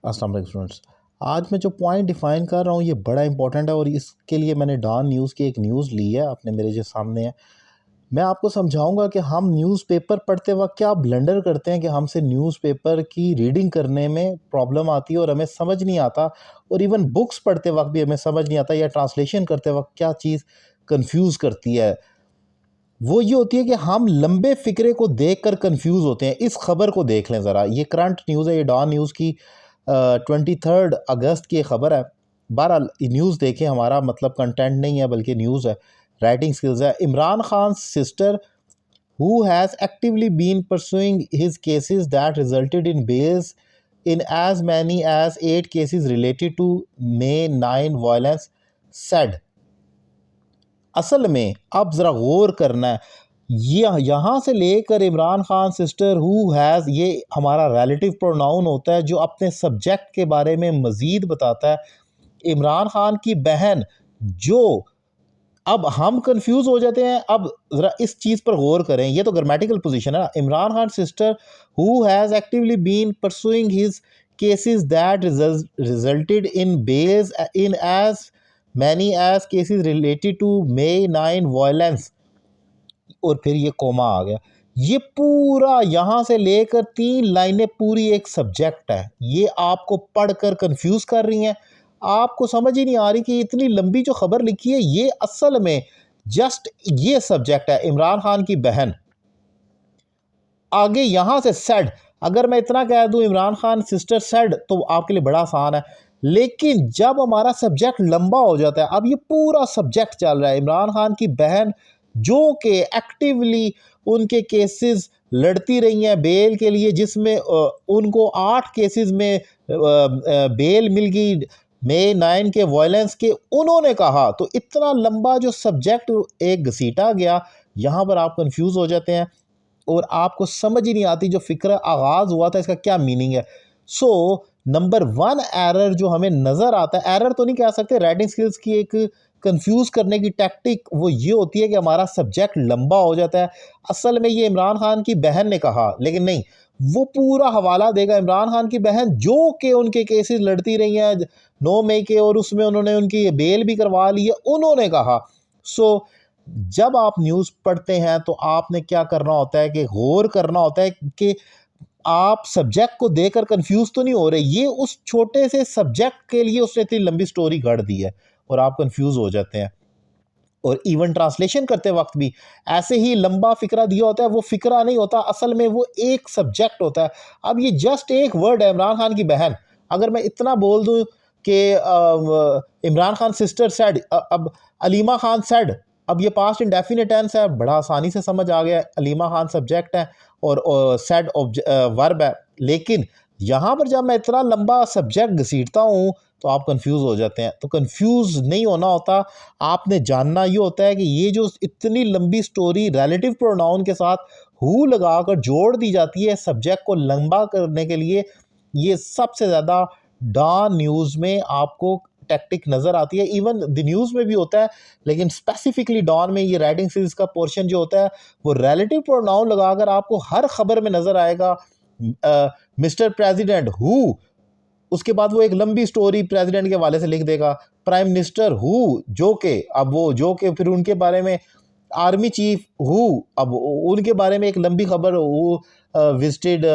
अस्सलाम वालेकुम स्टूडेंट्स। आज मैं जो पॉइंट डिफाइन कर रहा हूँ ये बड़ा इंपॉर्टेंट है और इसके लिए मैंने डॉन न्यूज़ की एक न्यूज़ ली है, अपने मेरे जो सामने है। मैं आपको समझाऊंगा कि हम न्यूज़पेपर पढ़ते वक्त क्या ब्लंडर करते हैं कि हमसे न्यूज़पेपर की रीडिंग करने में प्रॉब्लम आती है और हमें समझ नहीं आता, और इवन बुक्स पढ़ते वक्त भी हमें समझ नहीं आता, या ट्रांसलेशन करते वक्त क्या चीज़ कंफ्यूज करती है। वो ये होती है कि हम लंबे फिक्रे को देखकर कंफ्यूज होते हैं। इस खबर को देख लें ज़रा, ये करंट न्यूज़ है, ये डॉन न्यूज़ की 23 अगस्त की खबर है। बहरहाल न्यूज़ देखें, हमारा मतलब कंटेंट नहीं है बल्कि न्यूज़ है, राइटिंग स्किल्स है। Imran Khan sister who has actively been pursuing his cases that resulted in bails in as many as 8 cases related to May 9 violence, said। असल में अब ज़रा गौर करना है, ये यहाँ से लेकर Imran Khan sister who has, ये हमारा रिलेटिव प्रोनाउन होता है जो अपने सब्जेक्ट के बारे में मज़ीद बताता है। इमरान खान की बहन, जो, अब हम कंफ्यूज हो जाते हैं। अब ज़रा इस चीज़ पर गौर करें, ये तो ग्रामेटिकल पोजीशन है ना। Imran Khan sister who has actively been pursuing his cases that resulted in bails in as many as cases related to May 9 violence, और फिर ये कोमा आ गया। ये पूरा यहाँ से लेकर 3 लाइनें पूरी एक सब्जेक्ट है। ये आपको पढ़कर कंफ्यूज कर रही हैं, आपको समझ ही नहीं आ रही कि इतनी लंबी जो खबर लिखी है ये असल में जस्ट ये सब्जेक्ट है, इमरान खान की बहन। आगे यहाँ से सेड, अगर मैं इतना कह दूं इमरान खान सिस्टर सेड तो आपके लिए बड़ा आसान है, लेकिन जब हमारा सब्जेक्ट लंबा हो जाता है, अब ये पूरा सब्जेक्ट चल रहा है इमरान खान की बहन जो कि एक्टिवली उनके केसेस लड़ती रही हैं बेल के लिए, जिसमें उनको 8 केसेस में बेल मिल गई मई 9 के वायलेंस के। उन्होंने कहा, तो इतना लंबा जो सब्जेक्ट एक घसीटा गया, यहाँ पर आप कंफ्यूज हो जाते हैं और आपको समझ ही नहीं आती जो फिक्र आगाज़ हुआ था इसका क्या मीनिंग है। सो नंबर 1 एरर जो हमें नज़र आता है, एरर तो नहीं कह सकते, राइटिंग स्किल्स की एक कंफ्यूज करने की टैक्टिक वो ये होती है कि हमारा सब्जेक्ट लंबा हो जाता है। असल में ये इमरान खान की बहन ने कहा, लेकिन नहीं, वो पूरा हवाला देगा इमरान खान की बहन जो कि उनके केसेस लड़ती रही हैं 9 मई के, और उसमें उन्होंने उनकी बेल भी करवा ली है, उन्होंने कहा। सो जब आप न्यूज़ पढ़ते हैं तो आपने क्या करना होता है कि गौर करना होता है कि आप सब्जेक्ट को देखकर कंफ्यूज तो नहीं हो रहे। ये उस छोटे से सब्जेक्ट के लिए उसने इतनी लंबी स्टोरी गढ़ दी है और आप कंफ्यूज हो जाते हैं। और इवन ट्रांसलेशन करते वक्त भी ऐसे ही लंबा फिक्रा दिया होता है, वो फिक्रा नहीं होता, असल में वो एक सब्जेक्ट होता है। अब ये जस्ट एक वर्ड है, इमरान खान की बहन। अगर मैं इतना बोल दूं कि इमरान खान सिस्टर सेड, अब अलीमा खान सेड, अब ये पास्ट इंडेफिनिट टेंस है, बड़ा आसानी से समझ आ गया। अलीमा खान सब्जेक्ट है और सेड वर्ब है। लेकिन यहाँ पर जब मैं इतना लंबा सब्जेक्ट घसीटता हूँ तो आप कंफ्यूज हो जाते हैं। तो कंफ्यूज नहीं होना होता, आपने जानना ये होता है कि ये जो इतनी लंबी स्टोरी रिलेटिव प्रोनाउन के साथ हु लगाकर जोड़ दी जाती है सब्जेक्ट को लंबा करने के लिए, ये सबसे ज़्यादा डॉन न्यूज़ में आपको टैक्टिक नज़र आती है। इवन द न्यूज़ में भी होता है, लेकिन स्पेसिफिकली डॉन में ये राइटिंग सीरीज का पोर्शन जो होता है वो रिलेटिव प्रोनाउन लगाकर आपको हर खबर में नज़र आएगा। मिस्टर प्रेसिडेंट हु, उसके बाद वो एक लंबी स्टोरी प्रेसिडेंट के हवाले से लिख देगा। प्राइम मिनिस्टर हु, जो के, अब वो जो के फिर उनके बारे में, आर्मी चीफ हु, अब उनके बारे में एक लंबी खबर, वो visited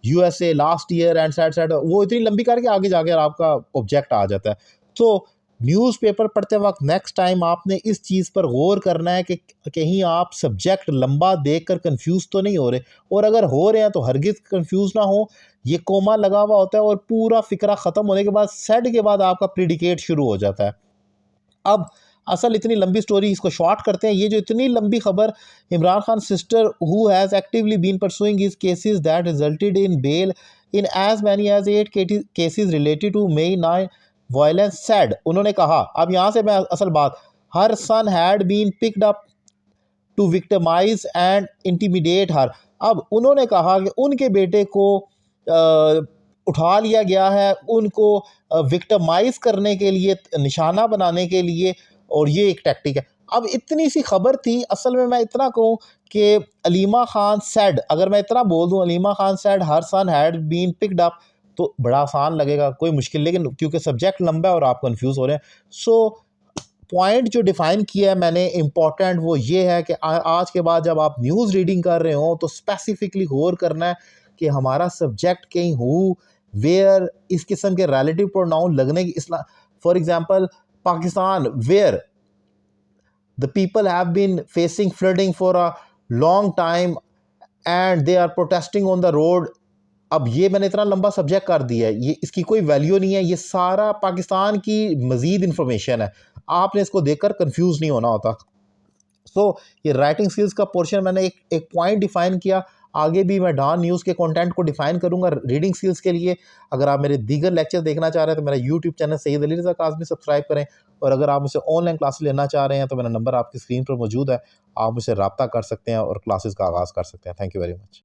USA last year and sad sad, वो इतनी लंबी करके आगे जाके आपका ऑब्जेक्ट आ जाता है। तो न्यूज़पेपर पढ़ते वक्त नेक्स्ट टाइम आपने इस चीज़ पर गौर करना है कि कहीं आप सब्जेक्ट लंबा देखकर कंफ्यूज तो नहीं हो रहे, और अगर हो रहे हैं तो हरगिज़ कंफ्यूज ना हो। ये कोमा लगा हुआ होता है और पूरा फिक्रा ख़त्म होने के बाद सेड के बाद आपका प्रिडिकेट शुरू हो जाता है। अब असल इतनी लंबी स्टोरी, इसको शॉर्ट करते हैं। ये जो इतनी लंबी खबर, Imran Khan sister who has actively been pursuing his cases that resulted in bail in as many as 8 cases related to May 9 violence, said, उन्होंने कहा। अब यहाँ से मैं असल बात, her son had been picked up to victimise and intimidate her. अब उन्होंने कहा कि उनके बेटे को उठा लिया गया है, उनको विक्टिमाइज करने के लिए, निशाना बनाने के लिए, और ये एक टैक्टिक है। अब इतनी सी खबर थी, असल में मैं इतना कहूँ कि अलीमा खान सेड, अगर मैं इतना बोल दूँ Aleema Khan said her son had been picked up, तो बड़ा आसान लगेगा, कोई मुश्किल, लेकिन क्योंकि सब्जेक्ट लंबा है और आप कंफ्यूज हो रहे हैं। सो पॉइंट जो डिफ़ाइन किया है मैंने इम्पॉर्टेंट वो ये है कि आज के बाद जब आप न्यूज़ रीडिंग कर रहे हो तो स्पेसिफिकली गौर करना है कि हमारा सब्जेक्ट कहीं हु, वेयर, इस किस्म के रिलेटिव प्रोनाउन लगने की इसला for example Pakistan where the people have been facing flooding for a long time and they are protesting on the road. अब ये मैंने इतना लंबा सब्जेक्ट कर दिया है, ये इसकी कोई वैल्यू नहीं है, ये सारा पाकिस्तान की मज़ीद इंफॉर्मेशन है, आपने इसको देखकर कंफ्यूज नहीं होना होता। सो ये राइटिंग स्किल्स का पोर्शन मैंने एक एक पॉइंट डिफाइन किया। आगे भी मैं डॉन न्यूज़ के कंटेंट को डिफाइन करूंगा रीडिंग स्किल्स के लिए। अगर आप मेरे दीगर लेक्चर देखना चाह रहे हैं तो मेरा YouTube channel Syed Ali Raza Kazmi subscribe करें, और अगर आप मुझसे ऑनलाइन क्लासेस लेना चाह रहे हैं तो मेरा नंबर आपकी स्क्रीन पर मौजूद है, आप मुझसे रब्ता कर सकते हैं और क्लासेस का आगाज़ कर सकते हैं। Thank you very much.